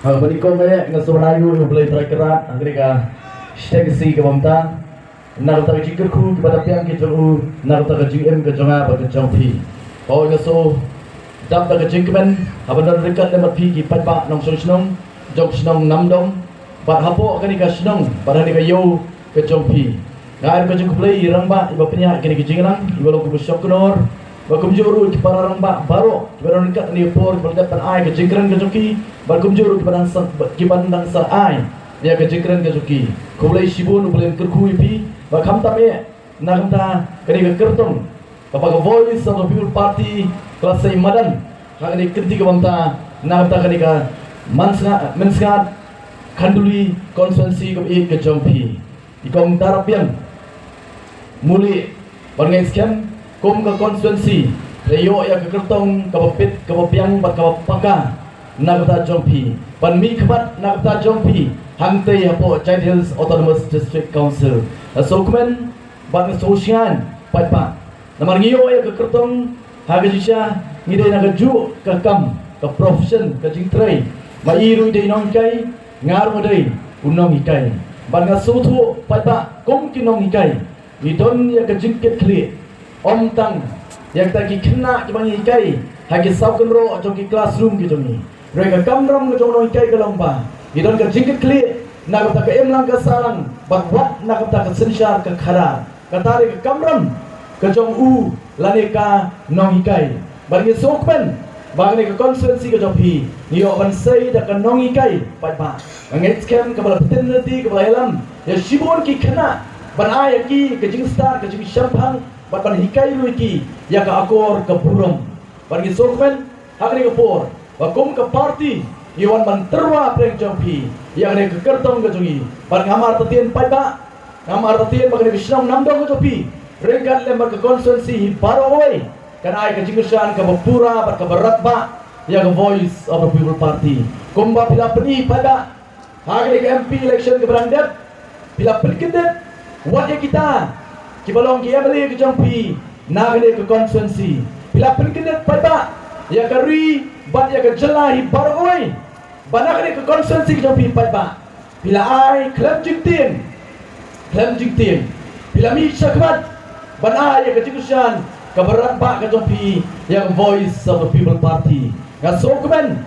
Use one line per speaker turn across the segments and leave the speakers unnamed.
Balik ko kaya nga sumanayo yung balay trikerat ang ka stagsi ka mamta nakata ka jikir ku kepada piang ke jong nakata ka GM ke jonga ba ke jong pi pau nga so dam ta ka jingmen haban rekat lemat pi ki patba nong snong jong snong namdong bat hapo ka ni ka snong pada ni ka yo ke jong pi ngai ka jong play irang ba iba penya ke ni ke jinglang iba lo ku syok nor Bakum juru di parang ba baro baru dekat ni por berdepan ai ke jingkran ke joki bakum juru ki bandang sa ai dia ke jingkran ke joki ko boleh sibun boleh kerkui pi ba kham ta me na kham ta kani ke kertong kapag voice of the people party kelas sai madan kani kerti ke bangta na kham ta kani ka mansngat khanduli constituency ke jompi ikong darapian muli bangai scam kum ke konstituensi reyo ya ke kertong ke pepit ke pepiang bat ke paka nagata jompi pan mi khabat nagata jompi hangte hapo Child Hills Autonomous District Council sokmen ban sosian patpa namar ngiyo ya ke kertong haga jisha ngide naga ju ke kam ke profession ke jingtrai mai ru de nong kai ngar mo dei unong ikai ban ga suthu patpa kum kinong ikai idon ya ke jingket kli om tang yang tadi kena kibang ikai hagi saukan ro atau ki classroom gitu ni mereka kamram ke jono ikai ke lomba idon ke jingkit kli nak kata ke emlang ke salang bat nak kata ke sensyar ke khara katari ke kamram ke jong u laneka nong ikai bagi sokmen bagi ke konstituensi ke jopi niyo ban sei dak nong ikai patpa ngait scam ke bala petinati ke bala elam ya sibon ki kena ban ayaki ke jing star ke jing syampang ban hikai luiki ya ka akor ke burung bagi sokmen hakni ke por bakum ke parti iwan ban terwa preng jompi yang ne ke kertong ke jongi ban ngamar tatien paiba ngamar tatien bagi bisnam namdong ke jopi rengkat lembar ke konstituensi baroi kan ai ke jingsan ke bapura bar ke beratba ya ke voice of the people party kumba pila peni pada hakni ke MP election ke berandat pila pelkedet wat ya kita kibalong ki emre ke jampi nagne ke konstituensi bila penkedet pada ya kari bat ya ke jelahi baroi banagne ke konstituensi ke jampi pada bila ai klem jingtin bila mi sakmat ban ai ke jingsan ke berat ba ke jampi yang voice of the people party ngasokmen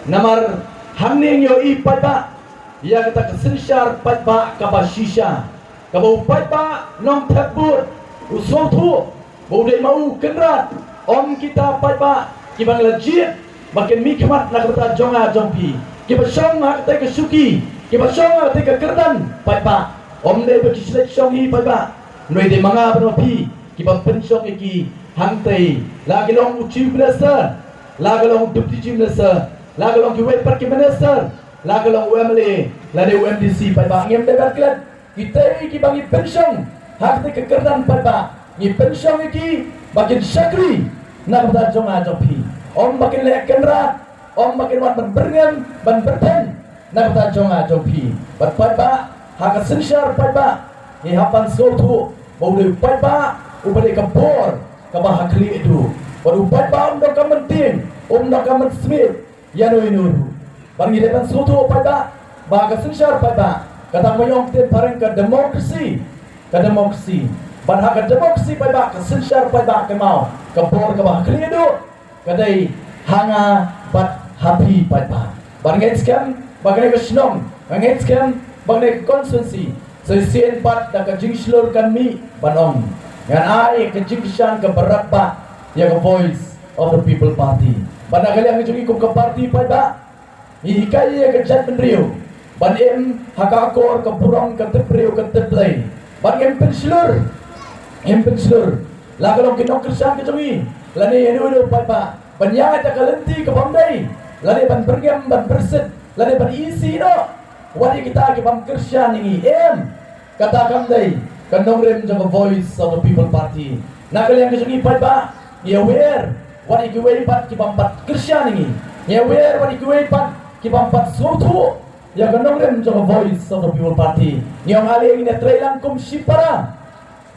namar hamning yo i pada ya kita kesensyar pada ka basisha kabau paipa nong thapur usotu bau dei mau kenrat om kita paipa kibang legit makin mi khamat nak kata jonga jompi kibasong hak te ke suki kibasong hak te ke kerdan paipa om dei be kislek song hi paipa noi de manga banopi kibang pensong iki hangtei lagi long uchi minister lagi long deputy chief minister lagi long kiwet parki minister lagi long UMLA lade UMDC paipa ngem de berklet kita iki bagi pensiun hak te kekerdan pada ni pensiun iki bagi sakri nak pada jonga jopi om bagi lek kenrat om bagi wan berbengan ban berten nak pada jonga jopi pada hak sensyar pada ni hapan sotu boleh pada upade kebor ke bahakli itu baru pada om dok mentin om dok smith ya no inuru bagi depan sotu pada bahak sensyar pada kata moyong ten pareng ke demokrasi ban hak demokrasi pada ke sensyar pada ke mau ke bor ke bah kredo kadai hanga bat happy pada bangai scam bagai ke snom bangai scam bagai konstituensi sesien pat da ke jingslur kan mi banong ngan ai ke jingsan ke berat ba ya ke voice of the people party pada kali yang jungi ke parti pada ikai ya ke jat penrio ban em hakakor ke burong ke tepriu ke teplay ban em penslur lagalong kinong kersan ke jongi lani enu papa ban ya ta kalenti ke bamdai lani ban bergam ban berset lani ban isi no wadi kita ke bam kersan ini em kata kamdai kanong rem jong voice of the people party nagal yang ke jongi papa ya wer wadi ke wei pat ke bam pat kersan ini ya wer wadi ke wei pat ke bam pat sotu ya ganong rem jong voice of the people party niong aling ini trailang kum sipara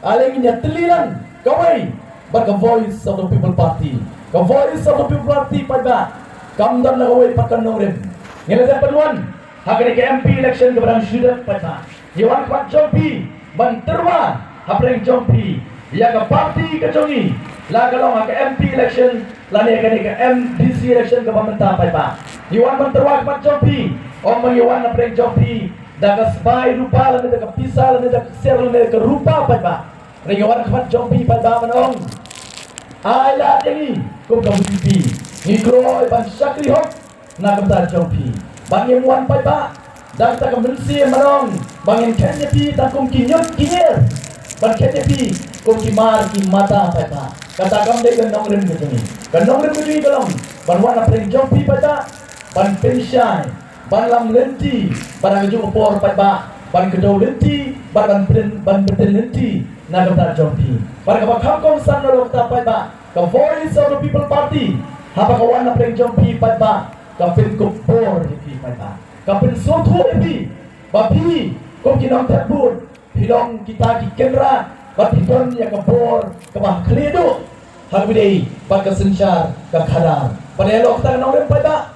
aling ini telilang kawai but the voice of the people party the voice of the people party pada kamdan na kawai pakan nong rem Yang ada penuan hakani ke MP election kepada sudah pada Iwan kuat jompi banterwa hapreng jompi ya ke parti kejongi la kalau ke MP election la ni ke MDC election ke pemerintah pada Iwan banterwa kuat jompi omong Iwan hapreng jompi dah ke sebai rupa la ni ke pisah la ni ke ser la ni ke rupa pada Iwan kuat jompi pada menong ayat ini kum kamu pipi ngikro ban syakri hok nak kata jompi bangin wan pada dan tak kemensi menong bangin kenya pi tak kum kinyut kinyir ban kenya pi kum kimar ki mata pada kata kam de kenong rim ke sini kalong ban wan apreng jompi pada ban pensyai ban lam lenti ban aju opor pada ban kedau lenti ban beten lenti nak kata jompi ban ka kham kom san lo kata pada ka voice of the people party hapa ka wan apreng jompi pada kapin kupor di pada kapin sotu epi bapi kom kinong tabut hilong kita ki kendra bapiton ya kapor kabah kledo habidei pada sensyar ka khadar pada elok ta nong pada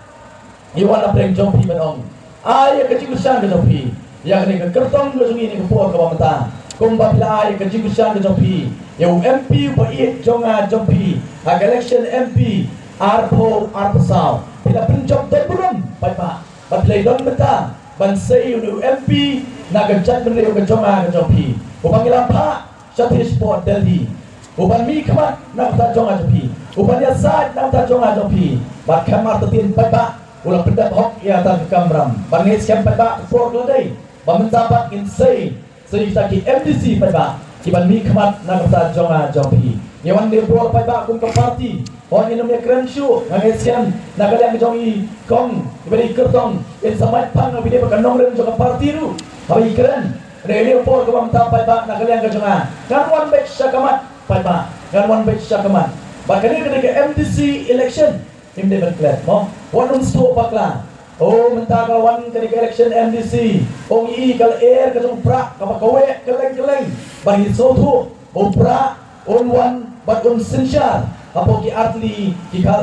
iwan apreng jompi menong ay kecikusan ke jompi yang ni ke kertong ke sungi ni kapor ka mata kom bapila ay kecikusan ke jompi yang MP pa iet jonga jompi ag election MP arpo arpasau bila pencop terburung pada batlay don beta ban say MP nagajat menreo ke jonga ke jompi upang ilampa syati sport Delhi upan mi kamat nak ta jonga jompi upan ya sad nak ta jonga jompi bat kamar tetin pada ulang pendap hok ya ta kamram bangis kam pada for dai bamentapat in say ki MDC pada iban mi kamat nak ta jonga jompi yawan dia bol pada kum ke parti orang ini namanya keren show ngais kam nak kalian jongi kong ibadi kertong in samai pang ibadi pakanong ren jonga parti ru habi keren rele por ke bamta pada nak kalian ke jonga kan one batch syakamat pada kan one batch syakamat bakani ketika MDC election imde berklat mo one unstu pakla oh menta ka one ketika election MDC ong i kal air ke jong pra ka kawe keleng bagi sotu o pra on one but on sensyar apo ki atli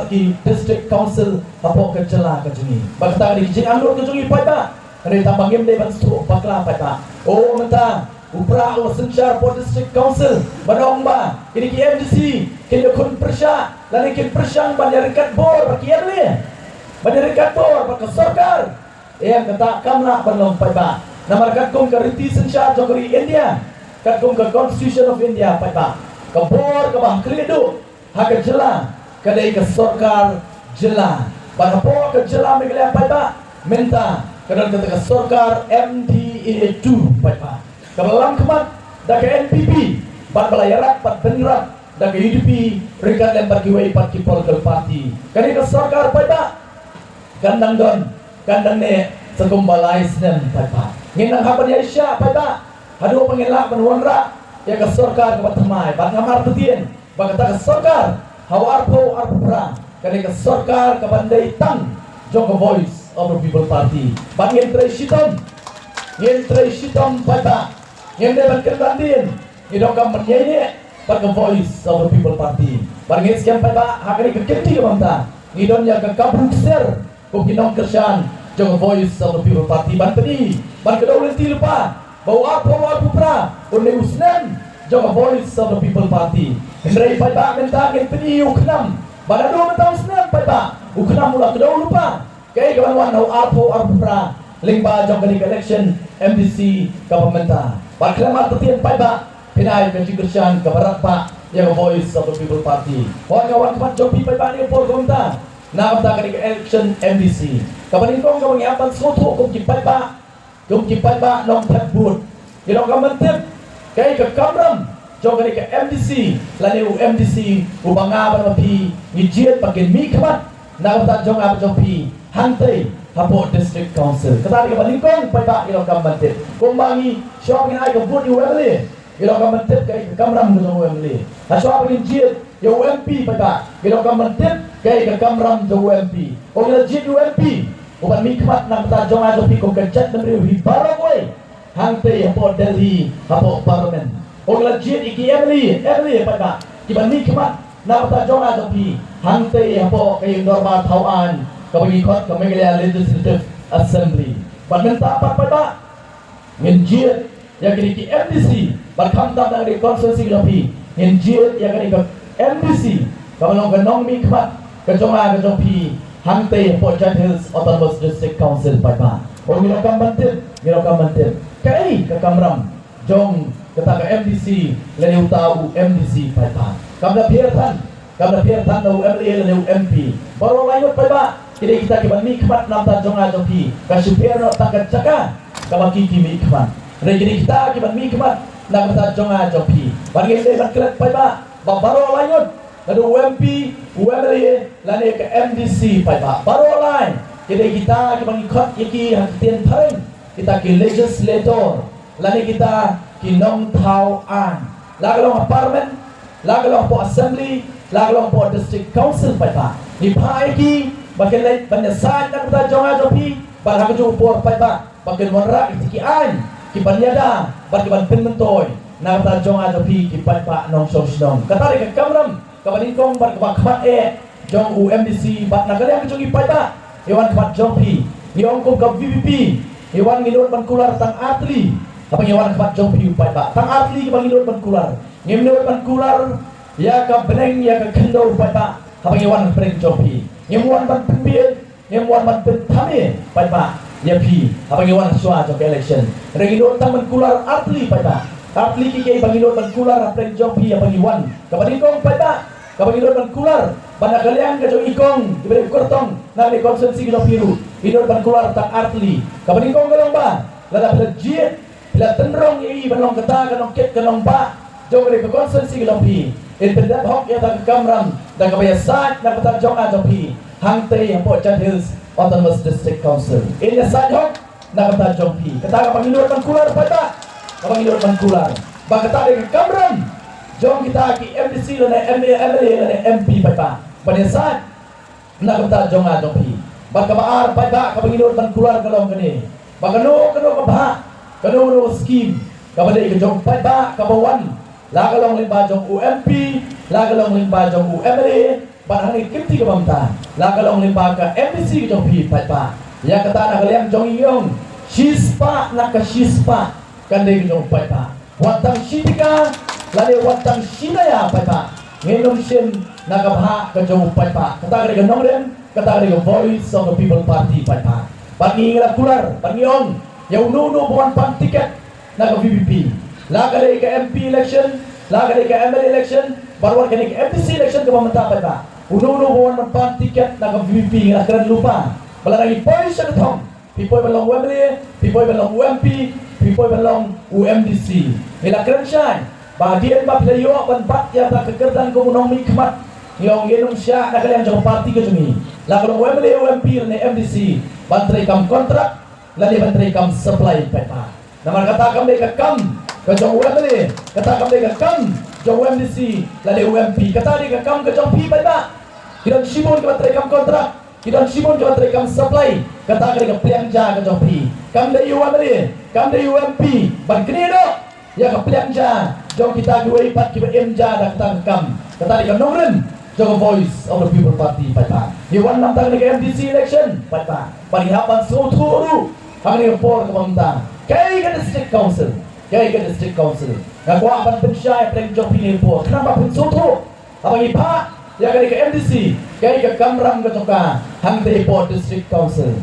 ki district council apo ke cela ke juni bakta di jing andur ke juni pada re tambangim de ban stu pakla pada oh menta upra o sensyar po district council badong ba ini ki MDC ki kun persya lan ki persyang banyarekat bor baki erle banyarekat bor bak sarkar yang kata kamla banong pada namarkat kum ke riti sensyar jogri India kat kum ke constitution of India pada ke bor ke bah kredo hak jela kadai ke sarkar jela pada po ke jela megala pada minta kadang kata ke sarkar MDA 2 pada kabalang kemat dak ke NPP bat balayarat bat benrat dak ke UDP rekat lembar kiwai pat ki political party kadai ke sarkar pada gandang don gandang ne sekumbalai senen pada nginang hapan ya isya pada hadu pengelak penwanra ya ke sarkar ke batamai bat ngamar tutien bagata ke sarkar hawar po arpura kali ke sarkar ke bandai tang jong voice of the people party bangin tresitom pada yang depan kendandin idokam menyanyi pada voice of the people party bangin sekian pada hakari ke kenti bangta idonnya ke kabrukser kukinong kersan jong voice of the people party banteni ban kedawlenti lupa bawa apa arpura unne usnan jong voice of the people party Hendrai pada mentang peni uknam pada dua tahun senang pada uknam mula kedau lupa kaya kawan nau arpo arpura lingba jong kali election MDC pemerintah paklamat tetian pada pinai ke Jigursian ke barat pak yang voice of the people party kawan kawan jompi pada ni por pemerintah nak kata kali election MDC kapan ingkong kawan yang apan soto kum kipai pak nong tabut yang kamentip kaya ke kamram jong kali ke MDC lani MDC ubanga ban pi ngijiet pakin mi kamat nak kata jong apa jong pi hantai hapo district council kata ke balingkong pada ilong kamantip kumbangi shopping ai ke vote UMLA ilong kamantip ke kamram jong UMLA ha shopping jiet yo UMP pada ilong kamantip ke kamram jong UMP o ila jiet UMP uban mi kamat nak kata jong ajo pi ko kecet nemri hi barok oi hantai hapo Delhi hapo parliament o legit iki emli pada kiban ni kemat na ta jonga jopi hangte hapo kay normal tauan kabagi khot kamegala legislative Assembly. Minta apa pada nginjil yang kini ke MDC berkamtam dari konsensi lebih nginjil yang kini ke MDC kalau genong mikmat kejonga kejopi hangte Port Hills Autonomous District Council pada ngilokam bantin kai ke kamram jong kata ke MDC leni utau MDC pada kamda piertan na UMLA leni UMP baru layut pada kini kita kiban mikmat nam ta jonga jopi kasupir no takat caka kamaki kimi ikman regini kita kiban mikmat nam ta jonga jopi bagi le bakret pada baro layut kadu UMP UMLA lani ke MDC pada baro lain kini kita kiban ikot iki haktian tharing kita ki legislator lani kita ki nong thau an lagalong parliament lagalong po assembly lagalong po district council pada ni pai ki bakin lain banyasan nak kita jonga jopi barang ju por pada bakin monra itiki an ki banyada bakin penmentoy nak kita jonga jopi ki pada nong sosnom kata ke kamram kabanin kong bar khamat jong UMDC bat nak yang jongi pada iwan khamat jopi yong ko ka VVP iwan ngilon ban kular tang atli apa iwan khamat jopi pada tang atli bang ngilon ban kular ngilon ban kular ya ka beneng ya ka kendo pada apa iwan beneng jopi ngemuan ban pembil ngemuan ban pentame pada ya pi apa ngewan suara jok election regino taman kular atli pada atli ki bangino ban kular apren jopi apa ngewan kapani kong pada kapani ban kular bana kalian ka jok ikong diberi kortong na ni konsensi kita piru ino ban kular tak atli kapani kong galong ba lada pelajit bila tenrong i banong kata kanong ket kanong ba jok ni konsensi kita pi independent hok ya tak kamram dan kebiasaan nak betul jong ajopi hangte yang Port Hills Autonomous District Council ini saja nak betul jopi kata pangiluan kular pada pangiluan kular bagata dengan kamram jong kita ki MDC dan MLA dan MP pada kebiasaan nak betul jong ajopi bagabar pada pangiluan kular kalau kene bagano kebah kano scheme kepada jong pada kabawan lagalong limbajong UMP lagalong limbajong UMLA barang ni kiti ke bamta lagalong limbaga MDC jong pi pada ya kata nak liang jong iyong shispa nak shispa kande jong pada watang shika lale watang sinaya pada ngenom sin nakabha ke jong pada kata ke nongren kata ke Voice of the People Party pada pagi ngala kular pagi on ya uno bukan pan tiket nak VVP lagare ke MP election lagare ke MLA election baru ke MDC election ke pemerintah pada uno bukan pan tiket nak VVP ngala keren lupa balangi poin syakthom pipoy belong UMLA pipoy belong UMP pipoy belong UMDC ngala keren syai bahagian bab layo ban bat ya tak kekerdan ko nong mikmat ngong yenong sya nak yang jong parti ke jumi lagalong UMLA UMP ne MDC bantrai kam kontrak lali bantrai kam supply pada nama kata kami kam ke jong UMLA kata kami kam jong UMDC lali UMP kata di kam ke jong pi pada kidan sibon ke bantrai kam kontrak kidan sibon ke bantrai kam supply kata ke pelianja ke jong pi kam dari UMLA kam dari UMP ban kene do ya ke pelianja jong kita duwe pat ki emja dak kata kam kata di kam nongren jong Voice of the People Party pada iwan nam tang ke MDC election pada paling hapan suturu kami por ke pemerintah kay ke district council ngaku akan pensyai prem jong pini por kenapa pun sutu apa ipa ya ke MDC kay ke kamram ke joka hang te por district council